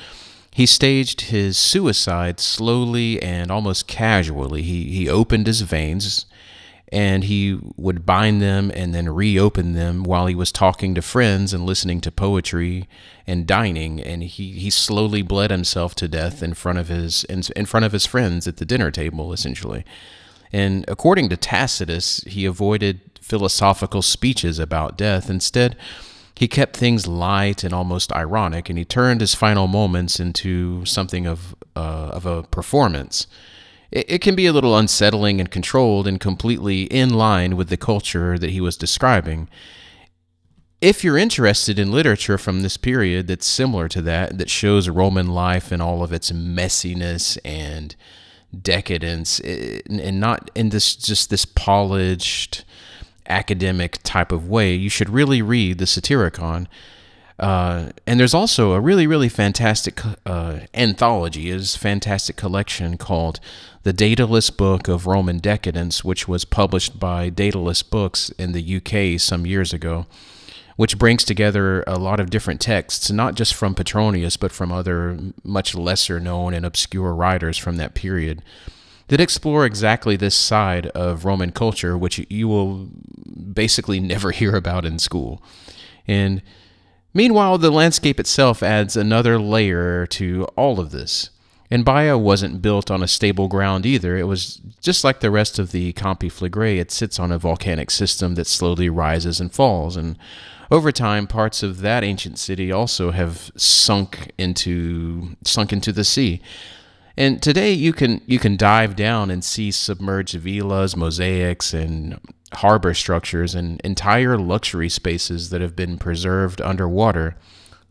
he staged his suicide slowly and almost casually. He opened his veins, and he would bind them and then reopen them while he was talking to friends and listening to poetry and dining. And he slowly bled himself to death in front of his friends at the dinner table, essentially. And according to Tacitus, he avoided philosophical speeches about death. Instead, he kept things light and almost ironic, and he turned his final moments into something of a performance. It can be a little unsettling and controlled and completely in line with the culture that he was describing. If you're interested in literature from this period that's similar to that shows Roman life in all of its messiness and decadence, and not in this polished academic type of way, you should really read the Satyricon. And there's also a really, really fantastic anthology, a fantastic collection called The Daedalus Book of Roman Decadence, which was published by Daedalus Books in the UK some years ago, which brings together a lot of different texts, not just from Petronius, but from other much lesser known and obscure writers from that period, that explore exactly this side of Roman culture, which you will basically never hear about in school. And meanwhile, the landscape itself adds another layer to all of this. And Baia wasn't built on a stable ground either. It was just like the rest of the Campi Phlegraei. It sits on a volcanic system that slowly rises and falls. And over time, parts of that ancient city also have sunk into the sea. And today you can dive down and see submerged villas, mosaics, and harbor structures and entire luxury spaces that have been preserved underwater.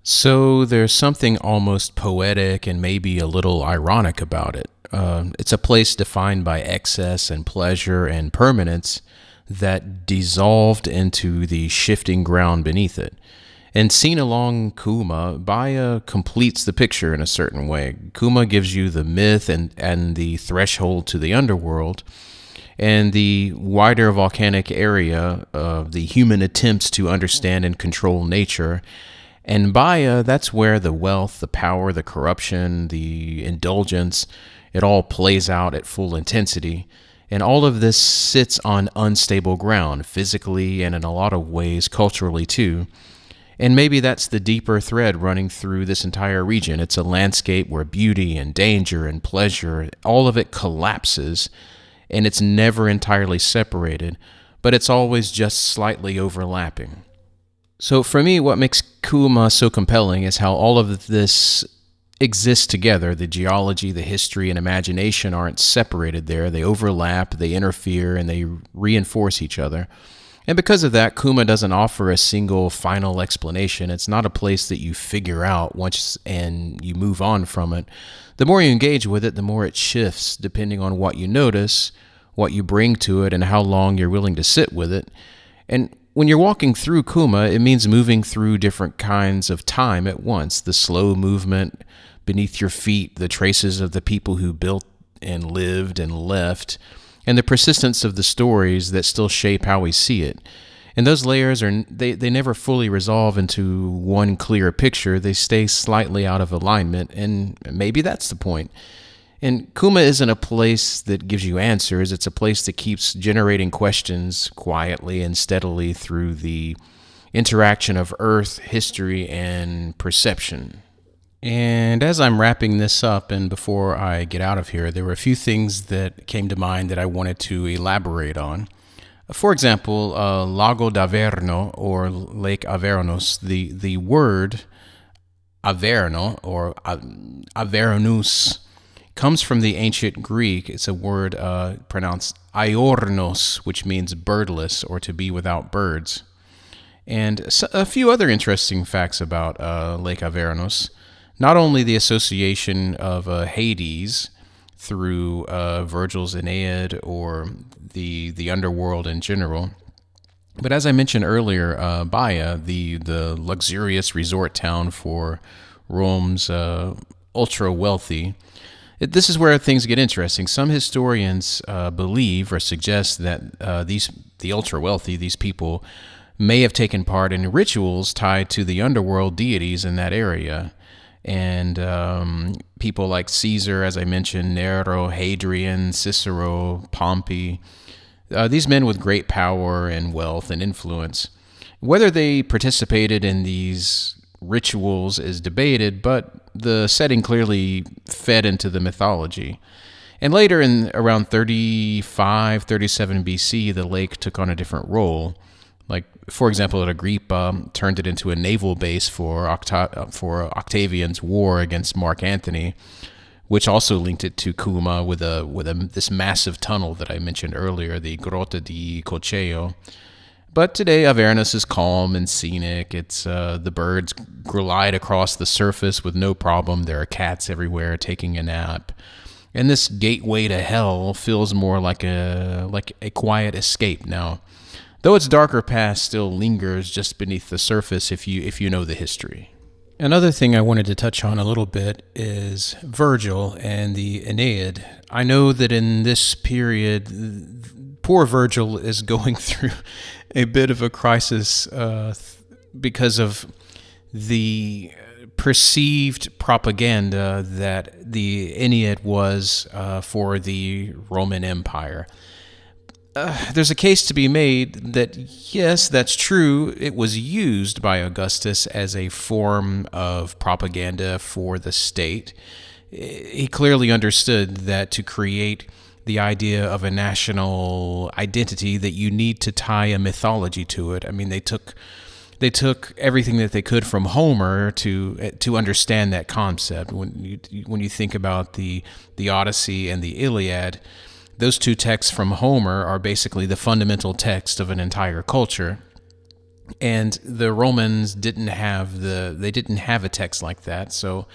So there's something almost poetic and maybe a little ironic about it. It's a place defined by excess and pleasure and permanence that dissolved into the shifting ground beneath it. And seen along Cumae, Baia completes the picture in a certain way. Cumae gives you the myth and the threshold to the underworld, and the wider volcanic area of the human attempts to understand and control nature. And Baia, that's where the wealth, the power, the corruption, the indulgence, it all plays out at full intensity. And all of this sits on unstable ground, physically and in a lot of ways culturally too. And maybe that's the deeper thread running through this entire region. It's a landscape where beauty and danger and pleasure, all of it collapses, and it's never entirely separated, but it's always just slightly overlapping. So for me, what makes Cumae so compelling is how all of this exists together. The geology, the history, and imagination aren't separated there. They overlap, they interfere, and they reinforce each other. And because of that, Cumae doesn't offer a single final explanation. It's not a place that you figure out once and you move on from it. The more you engage with it, the more it shifts depending on what you notice, what you bring to it, and how long you're willing to sit with it. And when you're walking through Cumae, it means moving through different kinds of time at once. The slow movement beneath your feet, the traces of the people who built and lived and left, and the persistence of the stories that still shape how we see it. And those layers they never fully resolve into one clear picture. They stay slightly out of alignment, and maybe that's the point. And Cumae isn't a place that gives you answers. It's a place that keeps generating questions quietly and steadily through the interaction of earth, history, and perception. And as I'm wrapping this up and before I get out of here, there were a few things that came to mind that I wanted to elaborate on. For example, Lago d'Averno, or Lake Avernus, the word Averno, or Avernus, comes from the ancient Greek. It's a word pronounced aiornos, which means birdless or to be without birds. And a few other interesting facts about Lake Avernus. Not only the association of Hades through Virgil's Aeneid or the underworld in general, but as I mentioned earlier, Baia, the luxurious resort town for Rome's ultra-wealthy, this is where things get interesting. Some historians believe or suggest that the ultra-wealthy, these people, may have taken part in rituals tied to the underworld deities in that area. And people like Caesar, as I mentioned, Nero, Hadrian, Cicero, Pompey, these men with great power and wealth and influence. Whether they participated in these rituals is debated, but the setting clearly fed into the mythology. And later, in around 35, 37 BC, the lake took on a different role. Like, for example, Agrippa turned it into a naval base for Octavian's war against Mark Antony, which also linked it to Cumae with this massive tunnel that I mentioned earlier, the Grotta di Coceo. But today, Avernus is calm and scenic. It's the birds glide across the surface with no problem. There are cats everywhere taking a nap. And this gateway to hell feels more like a quiet escape now. Though its darker past still lingers just beneath the surface if you know the history. Another thing I wanted to touch on a little bit is Virgil and the Aeneid. I know that in this period, poor Virgil is going through a bit of a crisis because of the perceived propaganda that the Aeneid was for the Roman Empire. There's a case to be made that, yes, that's true. It was used by Augustus as a form of propaganda for the state. He clearly understood that to create the idea of a national identity, that you need to tie a mythology to it. I mean, they took they took everything that they could from Homer to understand that concept. When you think about the Odyssey and the Iliad, those two texts from Homer are basically the fundamental text of an entire culture. And the Romans didn't have a text like that. So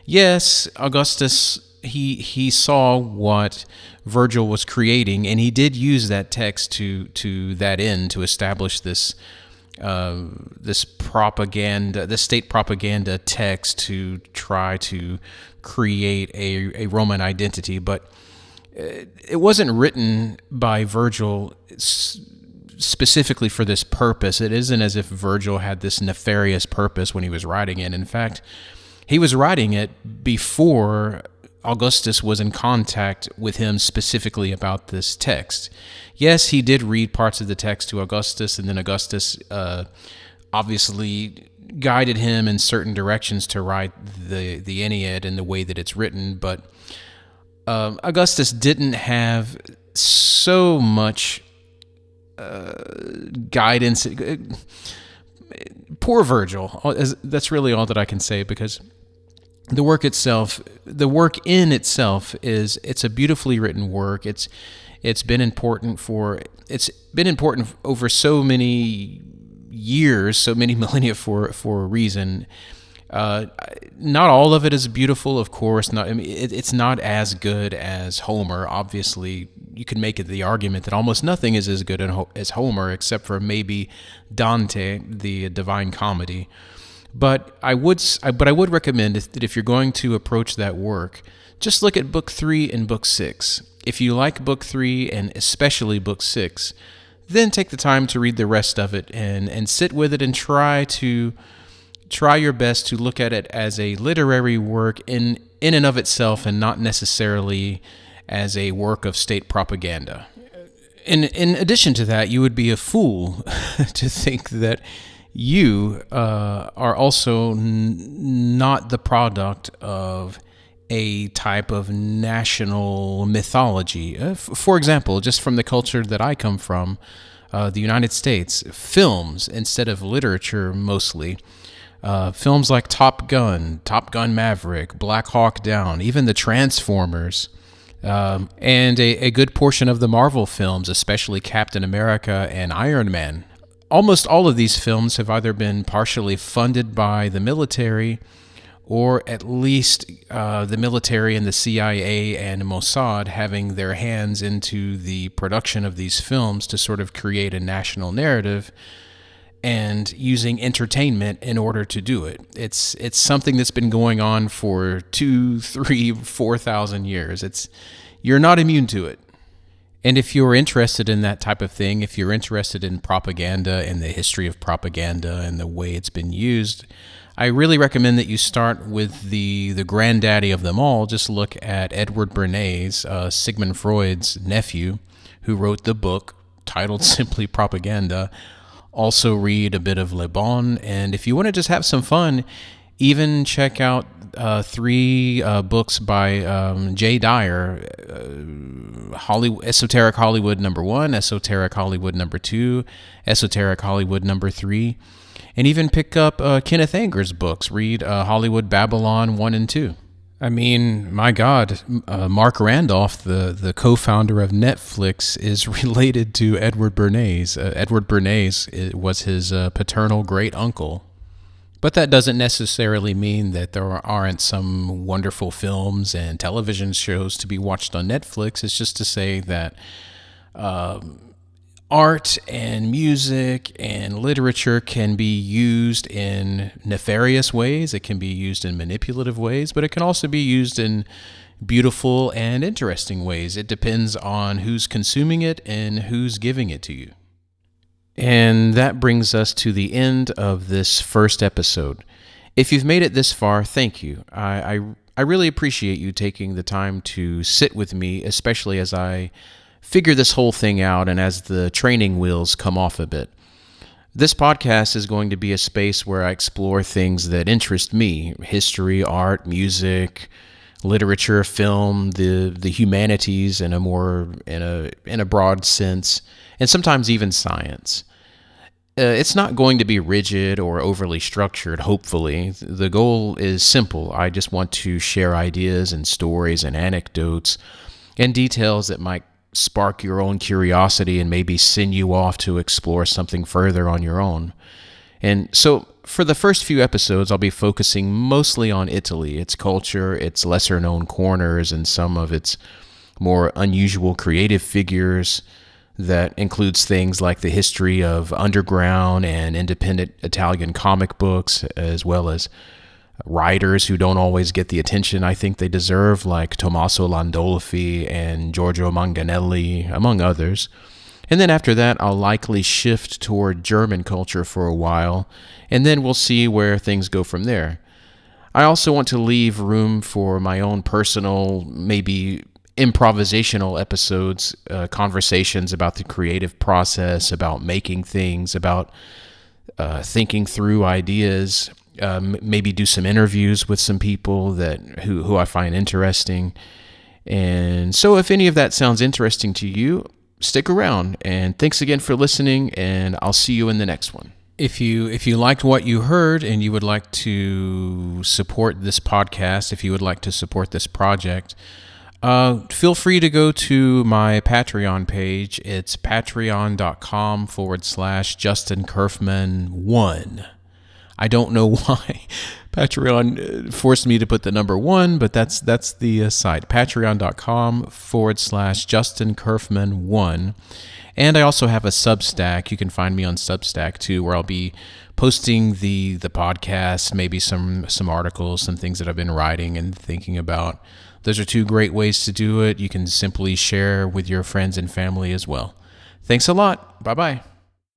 yes, Augustus, he saw what Virgil was creating, and he did use that text to that end, to establish this propaganda, this state propaganda text, to try to create a Roman identity. But it wasn't written by Virgil specifically for this purpose. It isn't as if Virgil had this nefarious purpose when he was writing it. In fact, he was writing it before Augustus was in contact with him specifically about this text. Yes, he did read parts of the text to Augustus, and then Augustus obviously guided him in certain directions to write the Aeneid in the way that it's written, but Augustus didn't have so much guidance. Poor Virgil. That's really all that I can say, because the work in itself it's a beautifully written work. It's been important over so many years, so many millennia for a reason. Not all of it is beautiful, of course. It's not as good as Homer. Obviously, you can make the argument that almost nothing is as good as Homer, except for maybe Dante, the Divine Comedy. But I would recommend that if you're going to approach that work, just look at Book 3 and Book 6. If you like Book 3 and especially Book 6, then take the time to read the rest of it and sit with it and try your best to look at it as a literary work in and of itself, and not necessarily as a work of state propaganda. In addition to that, you would be a fool to think that you are also not the product of a type of national mythology. For example, just from the culture that I come from, the United States, films instead of literature mostly. Films like Top Gun Maverick, Black Hawk Down, even the Transformers, and a good portion of the Marvel films, especially Captain America and Iron Man. Almost all of these films have either been partially funded by the military, or at least the military and the CIA and Mossad having their hands into the production of these films to sort of create a national narrative, and using entertainment in order to do it. It's something that's been going on for 2, 3, 4,000 years. You're not immune to it. And if you're interested in that type of thing, if you're interested in propaganda and the history of propaganda and the way it's been used, I really recommend that you start with the granddaddy of them all. Just look at Edward Bernays, Sigmund Freud's nephew, who wrote the book titled simply Propaganda. Also read a bit of Le Bon, and if you want to just have some fun, even check out 3 books by Jay Dyer, Esoteric Hollywood #1, Esoteric Hollywood #2, Esoteric Hollywood #3, and even pick up Kenneth Anger's books. Read Hollywood Babylon 1 and 2. I mean, my God, Mark Randolph, the co-founder of Netflix, is related to Edward Bernays. Edward Bernays was his paternal great-uncle. But that doesn't necessarily mean that there aren't some wonderful films and television shows to be watched on Netflix. It's just to say that art and music and literature can be used in nefarious ways. It can be used in manipulative ways, but it can also be used in beautiful and interesting ways. It depends on who's consuming it and who's giving it to you. And that brings us to the end of this first episode. If you've made it this far, thank you. I really appreciate you taking the time to sit with me, especially as I figure this whole thing out and as the training wheels come off a bit. This podcast is going to be a space where I explore things that interest me: history, art, music, literature, film, the humanities in a broad sense, and sometimes even science. It's not going to be rigid or overly structured, hopefully. The goal is simple. I just want to share ideas and stories and anecdotes and details that might spark your own curiosity and maybe send you off to explore something further on your own. And so for the first few episodes, I'll be focusing mostly on Italy, its culture, its lesser-known corners, and some of its more unusual creative figures. That includes things like the history of underground and independent Italian comic books, as well as writers who don't always get the attention I think they deserve, like Tommaso Landolfi and Giorgio Manganelli, among others. And then after that, I'll likely shift toward German culture for a while, and then we'll see where things go from there. I also want to leave room for my own personal, maybe improvisational episodes, conversations about the creative process, about making things, about thinking through ideas, maybe do some interviews with some people who I find interesting. And so if any of that sounds interesting to you, stick around. And thanks again for listening, and I'll see you in the next one. If you liked what you heard and you would like to support this podcast, if you would like to support this project, feel free to go to my Patreon page. It's patreon.com/Justin Curfman 1. I don't know why Patreon forced me to put the number 1, but that's the site, patreon.com/Justin Curfman 1. And I also have a Substack. You can find me on Substack too, where I'll be posting the podcast, maybe some articles, some things that I've been writing and thinking about. Those are 2 great ways to do it. You can simply share with your friends and family as well. Thanks a lot. Bye-bye.